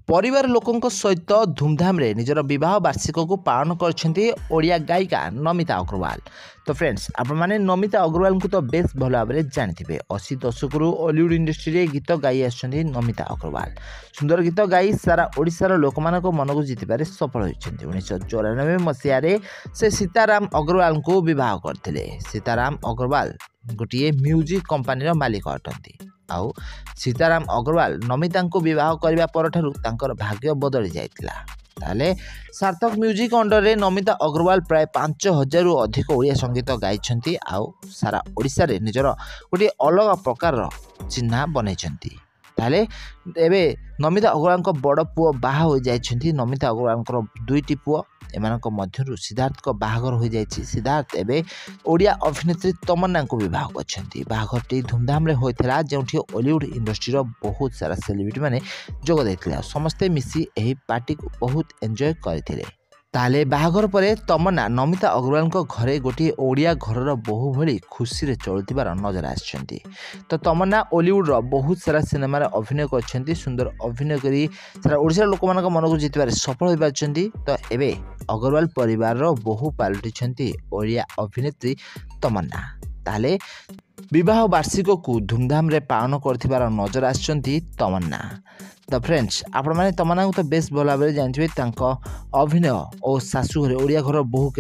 परिवार लोकों सहित धूमधाम रे निजर विवाह वार्षिक को पालन करछंती ओडिया गायिका नमिता अग्रवाल। तो फ्रेंड्स आपण माने नमिता अग्रवाल को तो बेस भल भाव में जानिथिबे। 80 दशक हॉलीवुड इंडस्ट्री रे गीत गाई आछंती नमिता अग्रवाल। सुंदर गीत गाई सारा ओडिशार लोक मानको मन को जितिबारे सफल होइछंती। 1994 मसिया रे से सीताराम अग्रवाल को विवाह करथिले। सीताराम अग्रवाल गोटे म्यूजिक कंपनी मालिक अटंती। आउ सीताराम अग्रवाल नमिता को विवाह करने पर भाग्य बदली जाइतिला। ताले सार्थक म्यूजिक अंडर रे नमिता अग्रवाल प्राय 5000 रु अधिक ओडिया संगीत गाइछंती। आउ सारा ओडिशा रे निजर गोटे अलग प्रकार चिन्ह बनैछंती। ताले एबे नमिता अग्रवाल को बड़ पुओ बाहा हो जाइछंती। नमिता अग्रवाल को दुईटी पुओ एमानक मध्यरु सिद्धार्थ को बाहागर हो जाइछि। सिद्धार्थ एबे ओडिया अभिनेत्री तमन्ना को विवाह करछंती। बाहागरटी धूमधाम रे होइथला जेउठी हॉलीवुड इंडस्ट्री रो बहुत सारा सेलिब्रिटी माने जोग दैथिले। समस्ते मिसी एही पार्टी को बहुत एन्जॉय करथिले। ताले बाहागर परे तमन्ना नमिता अग्रवाल को घरे गोटे ओडिया घरर बहु भली खुशी रे चलुथिबार नजर आछंती। तो तमन्ना हॉलीवुड रो बहुत सारा सिनेमा रे अभिनय करछंती। सुंदर अभिनय करी सारा ओडिसा लोक मानक मन को जितबार सफल होई पाछंती। तो एबे अग्रवाल परिवार रो बहु पालटिछंती ओडिया अभिनेत्री तमन्ना। ताले विवाह वार्षिक को धूमधाम रे पालन करथिबार नजर आछंती तमन्ना। तो फ्रेंड्स आपण माने तमन्ना को तो बेस भल भाव में जानथिबे। तांको अभिनय और शाशु घरे ओडिया घर बहु